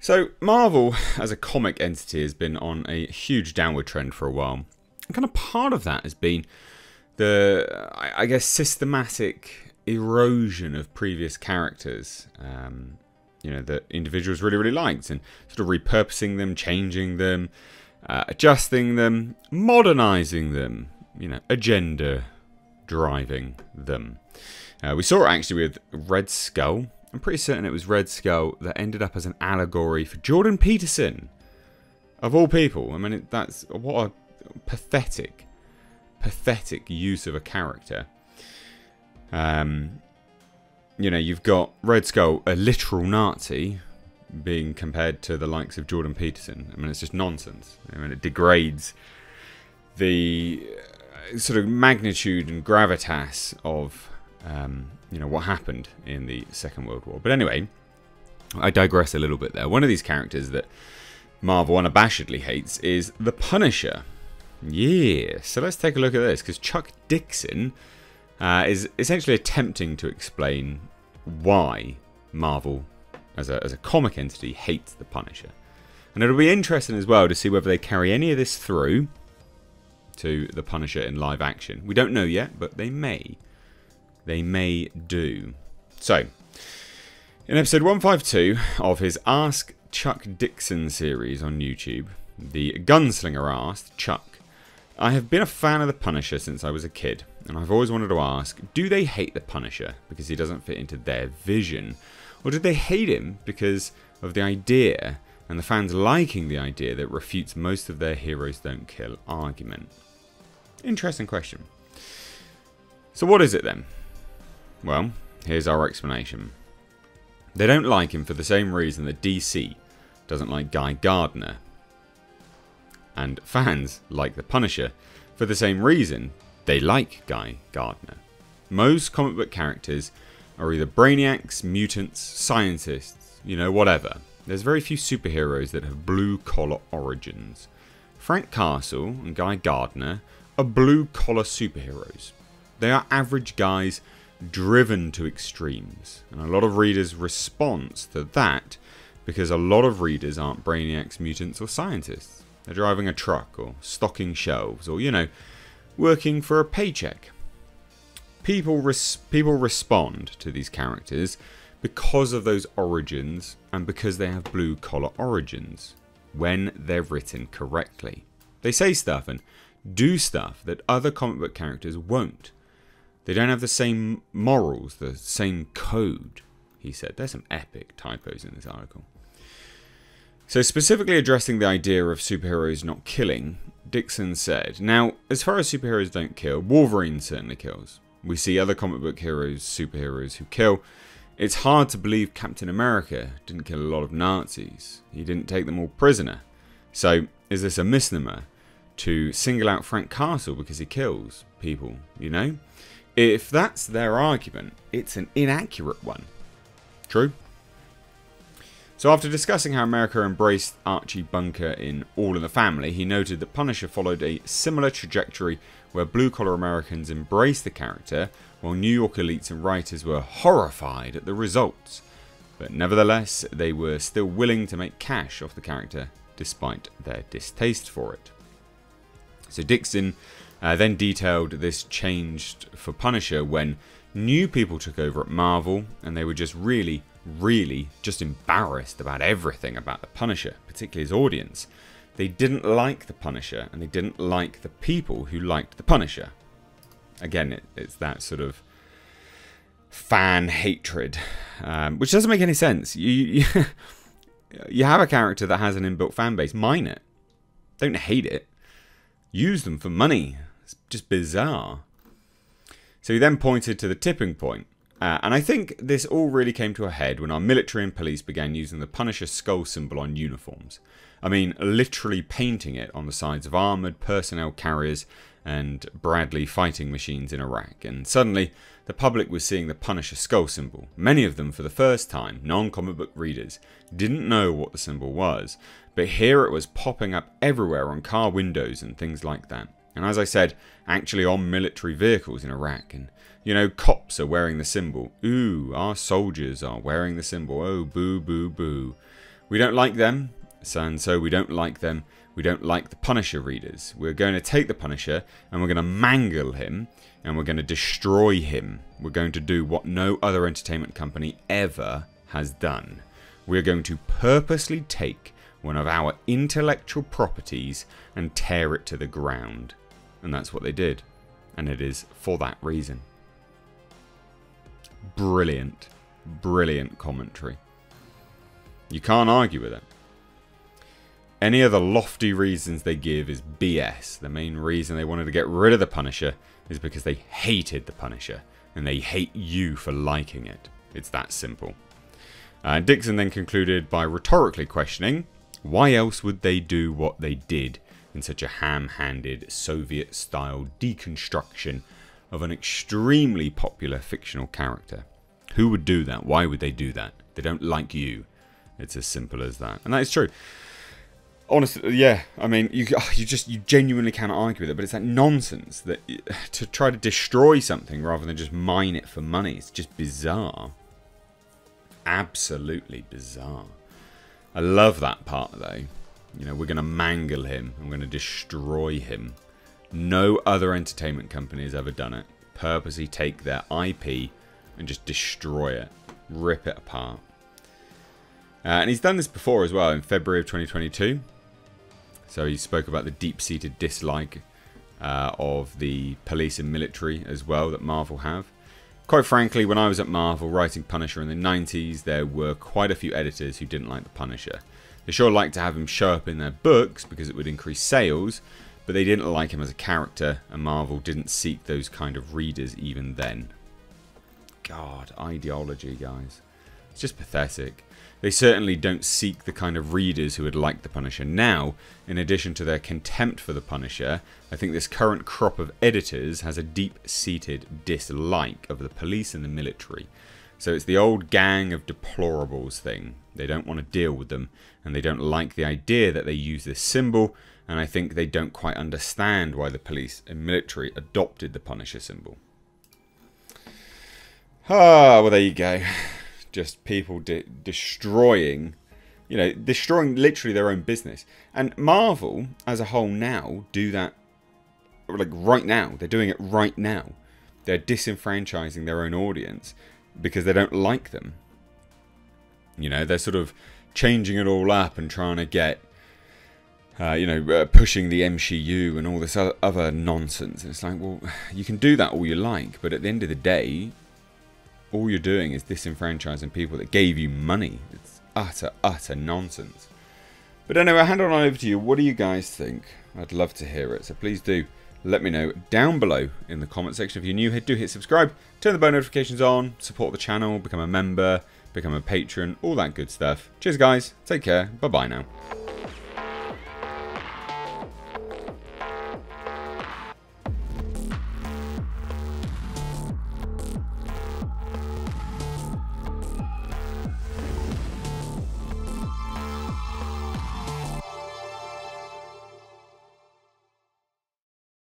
So Marvel as a comic entity has been on a huge downward trend for a while. And kind of part of that has been the, I guess, systematic erosion of previous characters, that individuals really, really liked, and sort of repurposing them, changing them, adjusting them, modernizing them, agenda driving them. We saw it actually with Red Skull. I'm pretty certain it was Red Skull that ended up as an allegory for Jordan Peterson, of all people. I mean, that's what a pathetic use of a character. You've got Red Skull, a literal Nazi, being compared to the likes of Jordan Peterson. I mean, it's just nonsense. I mean, it degrades the sort of magnitude and gravitas of what happened in the Second World War. But anyway, I digress a little bit there. One of these characters that Marvel unabashedly hates is the Punisher. Yeah, so let's take a look at this, because Chuck Dixon is essentially attempting to explain why Marvel, as a comic entity, hates the Punisher. And it'll be interesting as well to see whether they carry any of this through to the Punisher in live action. We don't know yet, but they may. They may do. So, in episode 152 of his Ask Chuck Dixon series on YouTube, the gunslinger asked Chuck, "I have been a fan of the Punisher since I was a kid, and I've always wanted to ask, do they hate the Punisher because he doesn't fit into their vision? Or do they hate him because of the idea, and the fans liking the idea that refutes most of their heroes don't kill argument?" Interesting question. So what is it then? Well, here's our explanation. They don't like him for the same reason that DC doesn't like Guy Gardner. And fans like the Punisher for the same reason they like Guy Gardner. Most comic book characters are either brainiacs, mutants, scientists, whatever. There's very few superheroes that have blue-collar origins. Frank Castle and Guy Gardner are blue-collar superheroes. They are average guys driven to extremes, and a lot of readers' response to that because a lot of readers aren't brainiacs, mutants, or scientists. They're driving a truck or stocking shelves or, working for a paycheck. People respond to these characters because of those origins and because they have blue-collar origins when they're written correctly. They say stuff and do stuff that other comic book characters won't. They don't have the same morals, the same code, he said. There's some epic typos in this article. So specifically addressing the idea of superheroes not killing, Dixon said, "Now, as far as superheroes don't kill, Wolverine certainly kills. We see other comic book heroes, superheroes who kill. It's hard to believe Captain America didn't kill a lot of Nazis. He didn't take them all prisoner. So, is this a misnomer to single out Frank Castle because he kills people, If that's their argument, it's an inaccurate one. True? So after discussing how America embraced Archie Bunker in All in the Family, he noted that Punisher followed a similar trajectory where blue-collar Americans embraced the character, while New York elites and writers were horrified at the results. But nevertheless, they were still willing to make cash off the character, despite their distaste for it. So Dixon then detailed this changed for Punisher when new people took over at Marvel, and they were just really just embarrassed about everything about the Punisher, particularly his audience. They didn't like the Punisher, and they didn't like the people who liked the Punisher. Again, it's that sort of fan hatred, which doesn't make any sense. You have a character that has an inbuilt fan base, mine it. Don't hate it. Use them for money. It's just bizarre. So he then pointed to the tipping point. And I think this all really came to a head when our military and police began using the Punisher skull symbol on uniforms. I mean, literally painting it on the sides of armoured personnel carriers and Bradley fighting machines in Iraq. And suddenly, the public was seeing the Punisher skull symbol. Many of them, for the first time, non-comic book readers, didn't know what the symbol was. But here it was popping up everywhere on car windows and things like that. And as I said, actually on military vehicles in Iraq. And, cops are wearing the symbol. Ooh, our soldiers are wearing the symbol. Oh, boo, boo, boo. We don't like them, and so we don't like them. We don't like the Punisher readers. We're going to take the Punisher and we're going to mangle him and we're going to destroy him. We're going to do what no other entertainment company ever has done. We're going to purposely take one of our intellectual properties and tear it to the ground. And that's what they did. And it is for that reason. Brilliant, brilliant commentary. You can't argue with it. Any other lofty reasons they give is BS. The main reason they wanted to get rid of the Punisher is because they hated the Punisher. And they hate you for liking it. It's that simple. Dixon then concluded by rhetorically questioning, why else would they do what they did in such a ham-handed Soviet-style deconstruction of an extremely popular fictional character? Who would do that? Why would they do that? They don't like you. It's as simple as that. And that is true. Honestly, yeah, I mean, you genuinely cannot argue with it, but it's that nonsense that to try to destroy something rather than just mine it for money. It's just bizarre. Absolutely bizarre. I love that part, though. You know, we're going to mangle him. I'm going to destroy him. No other entertainment company has ever done it. Purposely take their IP and just destroy it. Rip it apart. And he's done this before as well, in February of 2022. So he spoke about the deep-seated dislike of the police and military as well that Marvel have. Quite frankly, when I was at Marvel writing Punisher in the 90s, there were quite a few editors who didn't like the Punisher. They sure liked to have him show up in their books because it would increase sales, but they didn't like him as a character, and Marvel didn't seek those kind of readers even then. God, ideology, guys. It's just pathetic. They certainly don't seek the kind of readers who would like the Punisher now. In addition to their contempt for the Punisher, I think this current crop of editors has a deep-seated dislike of the police and the military. So it's the old gang of deplorables thing. They don't want to deal with them, and they don't like the idea that they use this symbol, and I think they don't quite understand why the police and military adopted the Punisher symbol. Ah, well, there you go. Just people destroying, destroying literally their own business. And Marvel, as a whole now, do that, like, right now. They're doing it right now. They're disenfranchising their own audience because they don't like them. You know, they're sort of changing it all up and trying to get, pushing the MCU and all this other nonsense. And it's like, well, you can do that all you like, but at the end of the day, all you're doing is disenfranchising people that gave you money. It's utter, utter nonsense. But anyway, I'll hand it on over to you. What do you guys think? I'd love to hear it. So please do let me know down below in the comment section. If you're new here, do hit subscribe, turn the bell notifications on, support the channel, become a member, become a patron, all that good stuff. Cheers, guys. Take care. Bye-bye now.